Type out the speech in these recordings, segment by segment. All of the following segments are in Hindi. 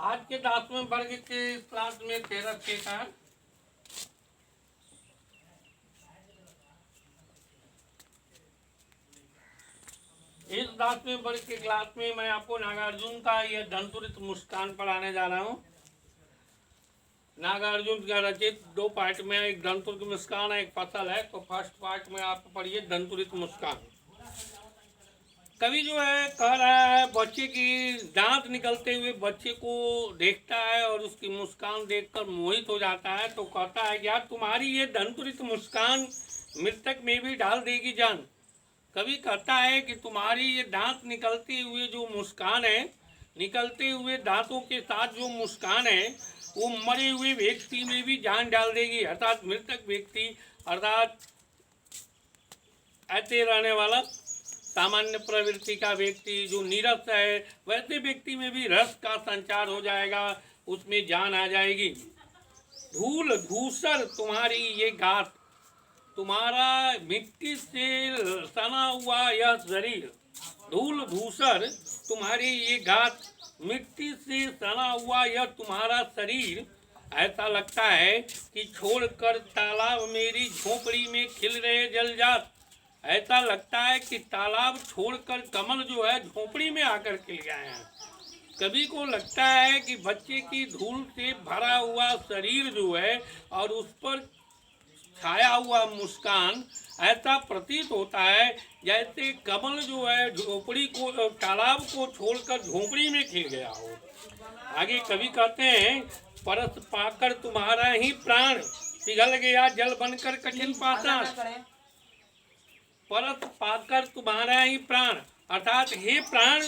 आज के 10वें वर्ग के क्लास में 13 छः का इस 10वें वर्ग के क्लास में मैं आपको नागार्जुन का यह धनतुरित मुस्कान पढ़ाने जा रहा हूँ। नागार्जुन का रचित 2 पार्ट में, एक धनतुरित मुस्कान है, एक फसल है। तो फर्स्ट पार्ट में आप पढ़िए धनतुरित मुस्कान। कवि जो है कह रहा है, बच्चे की दांत निकलते हुए बच्चे को देखता है और उसकी मुस्कान देखकर मोहित हो जाता है। तो कहता है कि यार तुम्हारी ये धनतुरित मुस्कान मृतक में भी डाल देगी जान। कवि कहता है कि तुम्हारी ये दांत निकलते हुए जो मुस्कान है, निकलते हुए दांतों के साथ जो मुस्कान है, वो मरे हुए व्यक्ति में भी जान डाल देगी। अर्थात मृतक व्यक्ति, अर्थात ऐसे रहने वाला सामान्य प्रवृत्ति का व्यक्ति जो नीरस है, वैसे व्यक्ति में भी रस का संचार हो जाएगा, उसमें जान आ जाएगी। धूल धूसर तुम्हारी ये गात, तुम्हारा मिट्टी से सना हुआ यह शरीर। धूल धूसर तुम्हारी ये गात, मिट्टी से सना हुआ यह तुम्हारा शरीर। ऐसा लगता है कि छोड़कर तालाब मेरी झोपड़ी में खिल रहे जलजात। ऐसा लगता है कि तालाब छोड़कर कमल जो है झोपड़ी में आकर खिल गए हैं। कभी को लगता है कि बच्चे की धूल से भरा हुआ शरीर जो है और उस पर छाया हुआ मुस्कान, ऐसा प्रतीत होता है जैसे कमल जो है झोपड़ी को, तालाब को छोड़कर झोपड़ी में खिल गया हो। आगे कवि कहते हैं, परस पाकर तुम्हारा ही प्राण पिघल गया जल बनकर कठिन पाषाण। परस पाकर तुम्हारा ही प्राण, अर्थात हे प्राण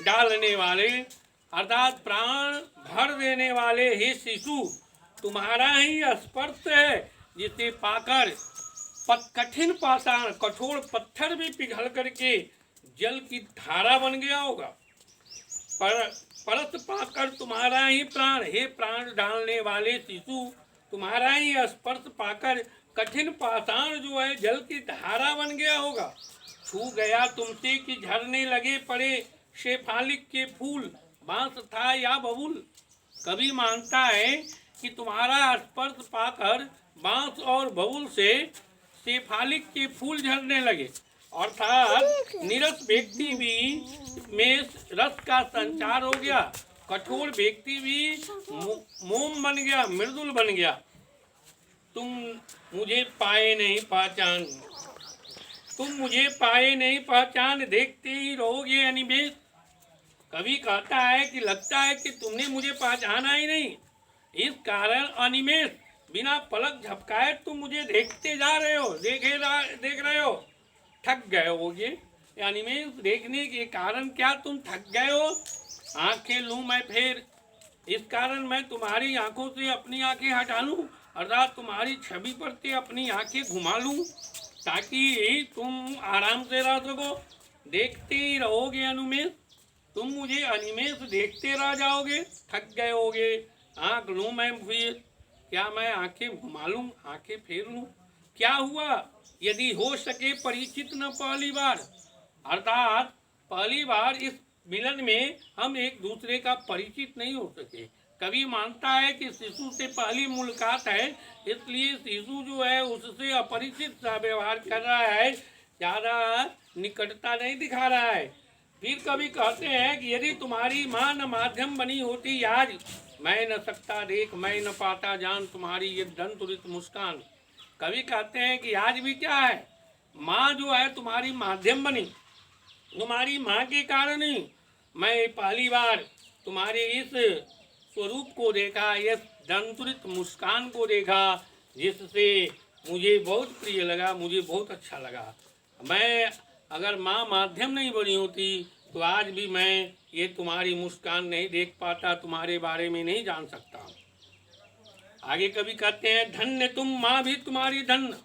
डालने वाले, अर्थात प्राण भर देने वाले हे शिशु, तुम्हारा ही स्पर्श है जिसे पाकर कठिन पाषाण, कठोर पत्थर भी पिघल करके जल की धारा बन गया होगा। परस पाकर तुम्हारा ही प्राण, हे प्राण डालने वाले शिशु, तुम्हारा ही स्पर्श पाकर कठिन पाषाण जो है जल की धारा बन गया होगा। छू गया तुमसे कि झरने लगे पड़े शेफालिक के फूल, बांस था या बबूल। कवि मानता है कि तुम्हारा स्पर्श पाकर बांस और बबूल से शेफालिक के फूल झरने लगे। अर्थात निरस व्यक्ति भी में रस का संचार हो गया, कठोर व्यक्ति भी मोम बन गया, मृदुल बन गया। तुम मुझे पाए नहीं पहचान, तुम मुझे पाए नहीं पहचान, देखते ही रहोगे अनिमेष। कवि कहता है कि लगता है कि तुमने मुझे पहचाना ही नहीं, इस कारण अनिमेष बिना पलक झपकाए तुम मुझे देखते जा रहे हो, देख रहे हो, थक गए होगे। अनिमेष देखने के कारण क्या तुम थक गए हो? आंखें लूं मैं फेर, इस कारण मैं तुम्हारी आंखों से अपनी आंखें हटा लूं, अर्थात तुम्हारी छवि पर से अपनी आंखें घुमा लूं ताकि तुम आराम से रह सको। देखते ही रहोगे अनुमेष, तुम मुझे अनिमेष देखते रह जाओगे, थक गए होगे। आंख लूं मैं फिर, क्या मैं आंखें घुमा लूं, आंखें फेर लूं? क्या हुआ यदि हो सके परिचित न पहली बार, अर्थात पहली बार इस मिलन में हम एक दूसरे का परिचित नहीं हो सके। कवि मानता है कि शिशु से पहली मुलाकात है, इसलिए शिशु जो है उससे अपरिचित सा व्यवहार कर रहा है, ज़्यादा निकटता नहीं दिखा रहा है। फिर कवि कहते हैं कि यदि तुम्हारी माँ न माध्यम बनी होती आज, मैं न सकता देख मैं न पाता जान तुम्हारी ये धनतुरित मुस्कान। कवि कहते हैं कि आज भी क्या है, माँ जो है तुम्हारी माध्यम बनी, तुम्हारी माँ के कारण ही मैं पहली बार तुम्हारे इस स्वरूप को देखा, इस धनतुरित मुस्कान को देखा, जिससे मुझे बहुत प्रिय लगा, मुझे बहुत अच्छा लगा। मैं अगर माँ माध्यम नहीं बनी होती तो आज भी मैं ये तुम्हारी मुस्कान नहीं देख पाता, तुम्हारे बारे में नहीं जान सकता। आगे कवि कहते हैं, धन्य तुम माँ भी तुम्हारी धन्य,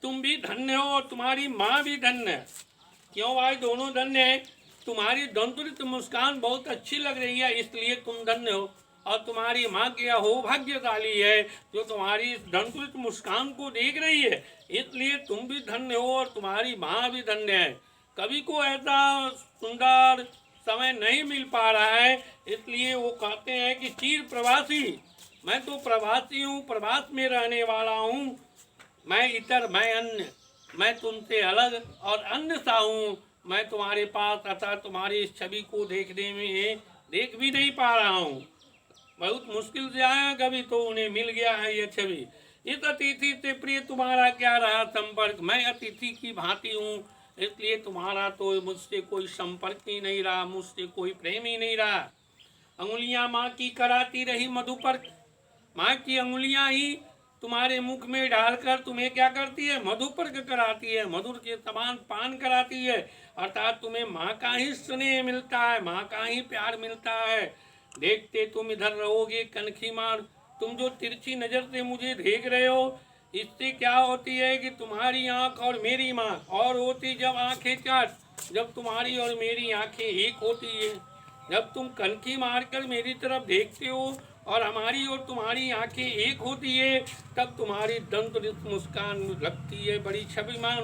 तुम भी धन्य हो और तुम्हारी माँ भी धन्य है। क्यों भाई, दोनों धन्य है। तुम्हारी धनतुरित मुस्कान बहुत अच्छी लग रही है इसलिए तुम धन्य हो, और तुम्हारी माँ क्या हो भाग्यशाली है जो तुम्हारी इस धनतुरित मुस्कान को देख रही है, इसलिए तुम भी धन्य हो और तुम्हारी माँ भी धन्य है। कवि को ऐसा सुंदर समय नहीं मिल पा रहा है, इसलिए वो कहते हैं कि चिर प्रवासी, मैं तो प्रवासी हूँ, प्रवास में रहने वाला हूँ, मैं इतर मैं अन्य, मैं तुमसे अलग और अन्य सा हूँ, मैं तुम्हारे पास अतः तुम्हारी इस छवि को देखने में देख भी नहीं पा रहा हूँ। बहुत मुश्किल से आया कभी तो उन्हें मिल गया है ये छवि। इस अतिथि से प्रिय तुम्हारा क्या रहा संपर्क, मैं अतिथि की भांति हूँ, इसलिए तुम्हारा तो मुझसे कोई संपर्क ही नहीं रहा, मुझसे कोई प्रेम ही नहीं रहा। अंगुलियां माँ की कराती रही मधुपर्क, माँ की अंगुलियां ही तुम्हारे मुख में डालकर तुम्हें क्या करती है, मधुपर्क कराती है, मधुर के समान पान कराती है, अर्थात तुम्हें माँ का ही स्नेह मिलता है, माँ का ही प्यार मिलता है। देखते तुम इधर रहोगे कनखी मार, तुम जो तिरछी नजर से मुझे देख रहे हो, इससे क्या होती है कि तुम्हारी आंख और मेरी माँ और होती जब आंखें चार, जब तुम्हारी और मेरी आंखें एक होती है, जब तुम कनखी मारकर मेरी तरफ देखते हो और हमारी और तुम्हारी आंखें एक होती है, तब तुम्हारी दंत मुस्कान लगती है बड़ी छविमान,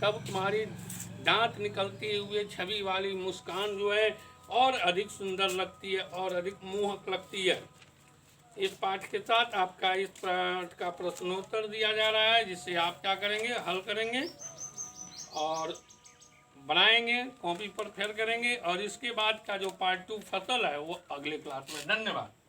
तब तुम्हारी दांत निकलते हुए छवि वाली मुस्कान जो है और अधिक सुंदर लगती है और अधिक मोहक लगती है। इस पाठ के साथ आपका इस पाठ का प्रश्नोत्तर दिया जा रहा है, जिससे आप क्या करेंगे, हल करेंगे और बनाएंगे, कॉपी पर फेर करेंगे, और इसके बाद का जो पार्ट 2 फसल है वो अगले क्लास में। धन्यवाद।